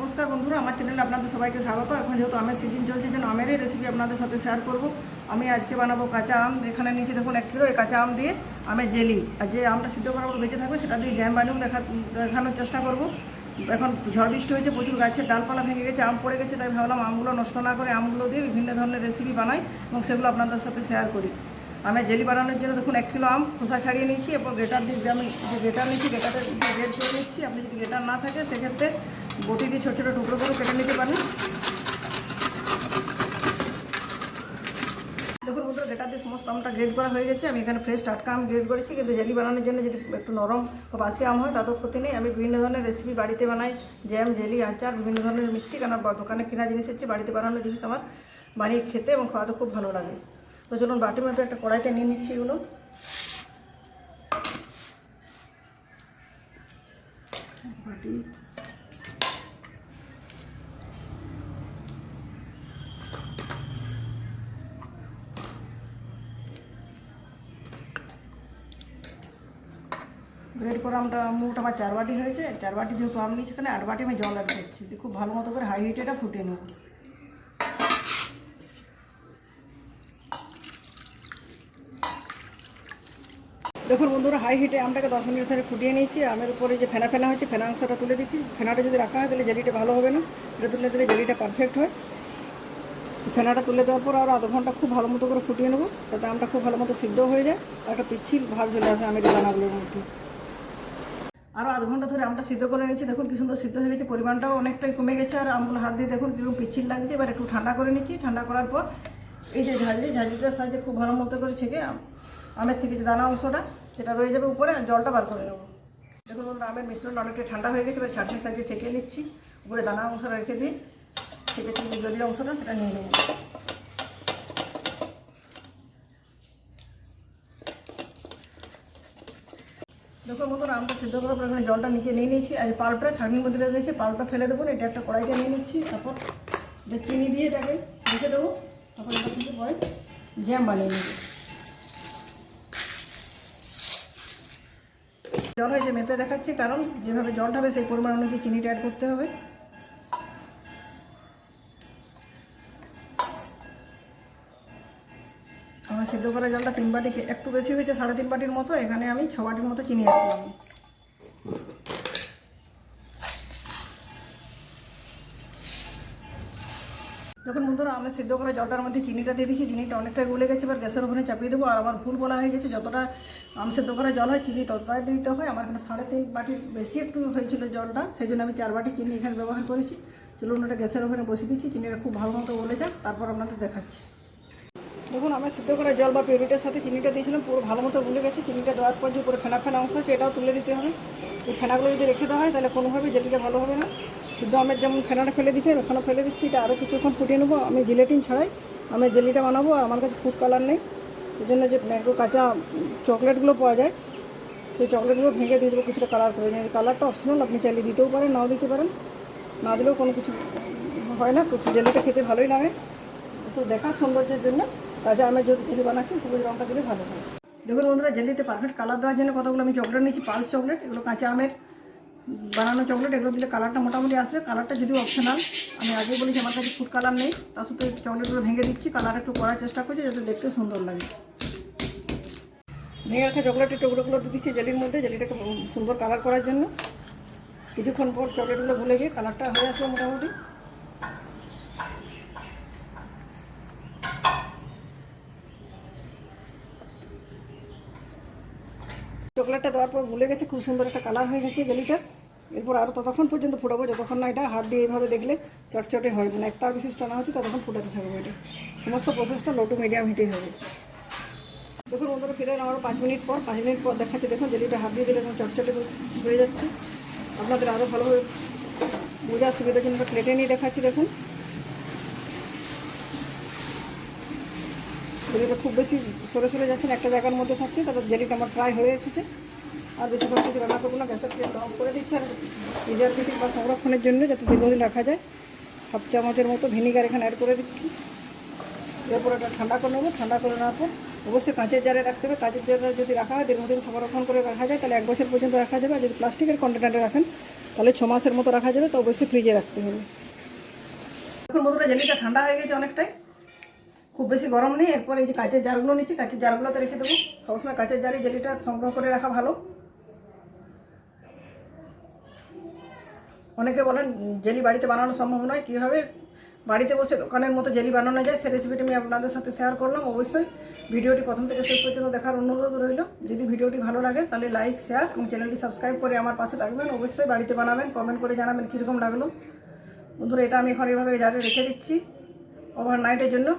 নমস্কার বন্ধুরা, আমার চ্যানেলে আপনাদের সবাইকে স্বাগত। এখন যেহেতু আমের সিজন চলছে, জন্য আমেরই রেসিপি আপনাদের সাথে শেয়ার করব। আমি আজকে বানাবো কাঁচা আম। এখানে নিচে দেখুন 1 কিলো এই কাঁচা আম দিয়ে আমের জেলি, আর যে আমটা সিদ্ধ করার পর বেঁচে থাকবে সেটা দিয়ে জ্যাম বানিয়ে দেখানোর চেষ্টা করব। এখন ঝড় বৃষ্টি হয়েছে, প্রচুর গাছের ডালপালা ভেঙে গেছে, আম পড়ে গেছে, তাই ভাবলাম আমগুলো নষ্ট না করে আমগুলো দিয়ে বিভিন্ন ধরনের রেসিপি বানাই এবং সেগুলো আপনাদের সাথে শেয়ার করি। আমের জেলি বানানোর জন্য দেখুন 1 কিলো আম খোসা ছাড়িয়ে নিয়েছি, এরপর গ্রেটার দিয়ে আমি যে গ্রেটার নিচ্ছি গ্রেটারে গ্রেড করে নিচ্ছি। আপনি যদি গ্রেটার না থাকে সেক্ষেত্রে বটি দিয়ে ছোটো ছোটো টুকরো করে কেটে নিতে পারেন। দেখুন বন্ধুরা, গ্রেটার দিয়ে সমস্ত আমটা গ্রেড করা হয়ে গেছে। আমি এখানে ফ্রেশ টাটকা আম গ্রেড করেছি, কিন্তু জেলি বানানোর জন্য যদি একটু নরম বা বাসি আম হয় তাতেও ক্ষতি নেই। আমি বিভিন্ন ধরনের রেসিপি বাড়িতে বানাই, জ্যাম, জেলি, আচার, বিভিন্ন ধরনের মিষ্টি। কারণ দোকানে কেনা জিনিস হচ্ছে, বাড়িতে বানানোর জিনিস আমার বানিয়ে খেতে এবং খাওয়াতে খুব ভালো লাগে। তো চলুন বাটি মেপে একটা কড়াইতে নিয়ে নিচ্ছি এগুলো। বাটি গ্রেড করে আমটা মোট আমার 4 বাটি হয়েছে। 4 বাটি যেহেতু আম নিচ্ছি, এখানে 8 বাটি আমি জল অ্যাড করছি। খুব ভালো মতো করে হাই হিটে এটা ফুটিয়ে নেব। দেখুন বন্ধুরা, হাই হিটে আমটাকে 10 মিনিট ধরে ফুটিয়ে নিয়েছি। আমের উপরে যে ফেনা ফেনা হয়েছে, ফেনা অংশটা তুলে দিচ্ছি। ফেনাটা যদি রাখা হয় তাহলে জেলিটা ভালো হবে না, এটা তুলে দিলে জেলিটা পারফেক্ট হয়। ফেনাটা তুলে দেওয়ার পর আরও আধ ঘন্টা খুব ভালো মতো করে ফুটিয়ে নেবো, যাতে আমটা খুব ভালো মতো সিদ্ধ হয়ে যায় আর একটা পিচ্ছিল ভাব চলে আসে আমের দানাগুলোর মধ্যে। আরও আধ ঘন্টা ধরে আমটা সিদ্ধ করে নিচ্ছি। দেখুন কি সুন্দর সিদ্ধ হয়ে গেছে, পরিমাণটাও অনেকটাই কমে গেছে। আর আমগুলো হাত দিয়ে দেখুন কীরকম পিচ্ছিল লাগছে। এবার একটু ঠান্ডা করে নিচ্ছি। ঠান্ডা করার পর এই যে ঝাঁঝরিটার সাহায্যে খুব ভালো মতো করে ছেঁকে আমের থেকে যে দানা অংশটা যেটা রয়ে যাবে উপরে, আর জলটা বার করে নেবো। দেখুন আমের মিশ্রণটা অনেকটাই ঠান্ডা হয়ে গেছে। এবার ছাঁচের সাহায্যে ছেঁকে নিচ্ছি। উপরে দানা অংশটা রেখে দিয়ে ছেঁকে ছেঁকে জলীয় অংশটা সেটা নিয়ে নেবো। দেখুন মতন আমটা সিদ্ধ করার পর এখানে জলটা নিচে নিয়ে নিয়েছি। আর পাল্পটা ছাঁকনির মধ্যে রেখেছি, পাল্পটা ফেলে দেবো। এটা একটা কড়াইতে নিয়ে নিচ্ছি। তারপর এটা চিনি দিয়ে এটাকে রেখে দেবো। তারপর এটা থেকে পরে জ্যাম বানিয়ে নেব। জল হয়েছে মেপে দেখাচ্ছি, কারণ যেভাবে জলটা হবে সেই পরিমাণ অনুযায়ী চিনিটা অ্যাড করতে হবে। আমার সিদ্ধ করা জলটা 3 বাটি, একটু বেশি হয়েছে, 3.5 বাটির মতো। এখানে আমি 6 বাটির মতো চিনি অ্যাড করলাম। দেখুন বন্ধুরা, আমি সিদ্ধ করা জলটার মধ্যে চিনিটা দিয়ে দিচ্ছি। চিনিটা অনেকটাই গলে গেছে। এবার গ্যাসের ওভেনে চাপিয়ে দেবো। আর আমার ভুল বলা হয়ে গেছে, যতটা আম সিদ্ধ করা জল হয় চিনি ততটাই দিতে হয়। আমার এখানে 3.5 বাটির বেশি একটু হয়েছিল জলটা, সেই জন্য আমি 4 বাটি চিনি এখানে ব্যবহার করেছি। চলুন ওটা গ্যাসের ওভেনে বসিয়ে দিচ্ছি। চিনিটা খুব ভালো মতো গলে যাক, তারপর আপনাদের দেখাচ্ছি। দেখুন আমার সিদ্ধ করা জল বা পিউরিটার সাথে চিনিটা দিয়েছিলাম, পুরো ভালো মতো গলে গেছে। চিনিটা দেওয়ার পর যে উপরে ফেনা ফেনা অংশ আছে এটাও তুলে দিতে হবে। এই ফেনাগুলো যদি রেখে দেওয়া হয় তাহলে কোনোভাবেই জেলিটা ভালো হবে না। সিদ্ধ আমের যেমন ফেনাটা ফেলে দিচ্ছি, ওখানে ফেলে দিচ্ছি। এটা আরও কিছুক্ষণ ফুটিয়ে নেবো। আমি জিলেটিন ছাড়াই আমের জেলিটা বানাবো, আর আমার কাছে ফুড কালার নেই। এই জন্য যে ম্যাঙ্গো কাঁচা চকলেটগুলো পাওয়া যায়, সেই চকলেটগুলো ভেঙে দিয়ে দেবো কিছুটা কালার করে। কালারটা অপশনাল, আপনি চাইলে দিতেও পারেন, নাও দিতে পারেন। না দিলেও কোনো কিছু হয় না, জেলিটা খেতে ভালোই লাগে। তো দেখার সৌন্দর্যের জন্য কাঁচা আমের যদি জেলি বানাচ্ছি সবুজ রঙটা দিলে ভালো হয়। দেখুন বন্ধুরা, জেলিতে পারফেক্ট কালার দেওয়ার জন্য কতগুলো আমি চকলেট নিয়েছি, পালস চকলেট। এগুলো কাঁচা আমের বানানো চকলেট। এগুলো দিলে কালারটা মোটামুটি আসবে। কালারটা যদিও অপশনাল, আমি আগেই বলেছি আমার কাছে ফুড কালার নেই। তার সাথে চকলেটগুলো ভেঙে দিচ্ছি, কালার একটু করার চেষ্টা করছি যাতে দেখতে সুন্দর লাগে। ভেঙে রাখা চকলেটের টুকরোগুলো দিয়ে দিচ্ছি জেলির মধ্যে, জেলিটাকে সুন্দর কালার করার জন্য। কিছুক্ষণ পর চকলেটগুলো ভুলে গিয়ে কালারটা হয়ে আসবে মোটামুটি। চকলেটটা দেওয়ার পর ভুলে গেছে, খুব সুন্দর একটা কালার হয়ে গেছে জেলিটার। এরপর আরও ততক্ষণ পর্যন্ত ফুটাবো যতক্ষণ না এটা হাত দিয়ে এইভাবে দেখলে চটচটে হয়, মানে একটার বেশি টানা হচ্ছে ততক্ষণ ফুটাতে থাকবো। এটা সমস্ত প্রসেসটা লো টু মিডিয়াম হিটেই হবে। দেখুন বন্ধুরা, ফিরে আরও 5 মিনিট পর দেখাচ্ছি। দেখুন জেলিটা হাত দিয়ে দিলে এখন চটচটে হয়ে যাচ্ছে। আপনাদের আরও ভালোভাবে বোঝার সুবিধার জন্য প্লেটে নিয়ে দেখাচ্ছি। দেখুন জেলিটা খুব বেশি সরে সরে যাচ্ছে না, একটা জায়গার মধ্যে থাকছে। তারপর জেলিটা আমার প্রায় হয়ে এসেছে। আর বেশিরভাগ কিছু রান্না করবো না, গ্যাসের ফ্লেমটা অফ করে দিচ্ছি। আর প্রিজারভেটিভ বা সংরক্ষণের জন্য যাতে দীর্ঘদিন রাখা যায়, 1/2 চামচের মতো ভিনিগার এখানে অ্যাড করে দিচ্ছি। এরপর এটা ঠান্ডা করে নেবো। ঠান্ডা করে নেওয়ার পর অবশ্যই কাঁচের জারে রাখতে হবে। কাঁচের জারে যদি রাখা হয়, দীর্ঘদিন সংরক্ষণ করে রাখা যায় তাহলে 1 বছর পর্যন্ত রাখা যাবে। আর যদি প্লাস্টিকের কন্টেনারে রাখেন তাহলে 6 মাসের মতো রাখা যাবে, তো অবশ্যই ফ্রিজে রাখতে হবে। এখন বন্ধুরা জেলিটা ঠান্ডা হয়ে গেছে অনেকটাই, খুব বেশি গরম নেই। এরপর এই যে কাঁচের জারগুলো নিচ্ছি, কাঁচের জারগুলোতে রেখে দেবো। সবসময় কাঁচের জারে জেলিটা সংগ্রহ করে রাখা ভালো। অনেকে বলেন জেলি বাড়িতে বানানো সম্ভব নয়, কীভাবে বাড়িতে বসে দোকানের মতো জেলি বানানো যায়, সে রেসিপিটি আমি আপনাদের সাথে শেয়ার করলাম। অবশ্যই ভিডিওটি প্রথম থেকে শেষ পর্যন্ত দেখার অনুরোধ রইল। যদি ভিডিওটি ভালো লাগে তাহলে লাইক, শেয়ার এবং চ্যানেলটি সাবস্ক্রাইব করে আমার পাশে থাকবেন। অবশ্যই বাড়িতে বানাবেন, কমেন্ট করে জানাবেন কীরকম লাগলো। বন্ধুরা এটা আমি এখন এইভাবে জারে রেখে দিচ্ছি ওভারনাইটের জন্য।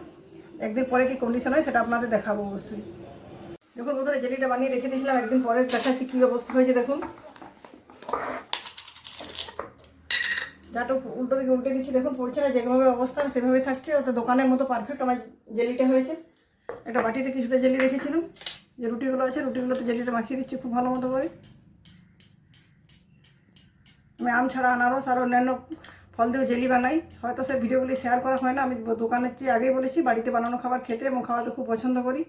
একদিন পরে কি কন্ডিশন হয় সেটা আপনাদের দেখাবো অবশ্যই। দেখুন বন্ধুরা জেলিটা বানিয়ে রেখে দিয়েছিলাম, একদিন পরে দেখাচ্ছি কী অবস্থা হয়েছে। দেখুন যাটা উল্টো দিকে উল্টে দিচ্ছি, দেখুন পড়ছে না, যেভাবে অবস্থা সেভাবে থাকছে। ওটা দোকানের মতো পারফেক্ট আমার জেলিটা হয়েছে। একটা বাটিতে কিছুটা জেলি রেখেছিলাম, যে রুটিগুলো আছে রুটিগুলোতে জেলিটা মাখিয়ে দিচ্ছি খুব ভালো মতো করে। আমি আম ছাড়া আনারস আর অন্যান্য ফল দিয়েও জেলি বানাই, হয়তো সে ভিডিওগুলি শেয়ার করা হয় না। আমি দোকানের চেয়ে আগেই বলেছি বাড়িতে বানানো খাবার খেতে এবং খাওয়াতে খুব পছন্দ করি।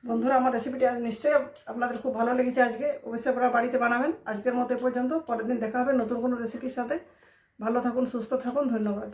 বন্ধুরা আমার রেসিপিটি নিশ্চয়ই আপনাদের খুব ভালো লেগেছে আজকে। অবশ্যই আপনারা বাড়িতে বানাবেন। আজকের মতো পর্যন্ত, পরের দিন দেখা হবে নতুন কোনো রেসিপির সাথে। ভালো থাকুন, সুস্থ থাকুন, ধন্যবাদ।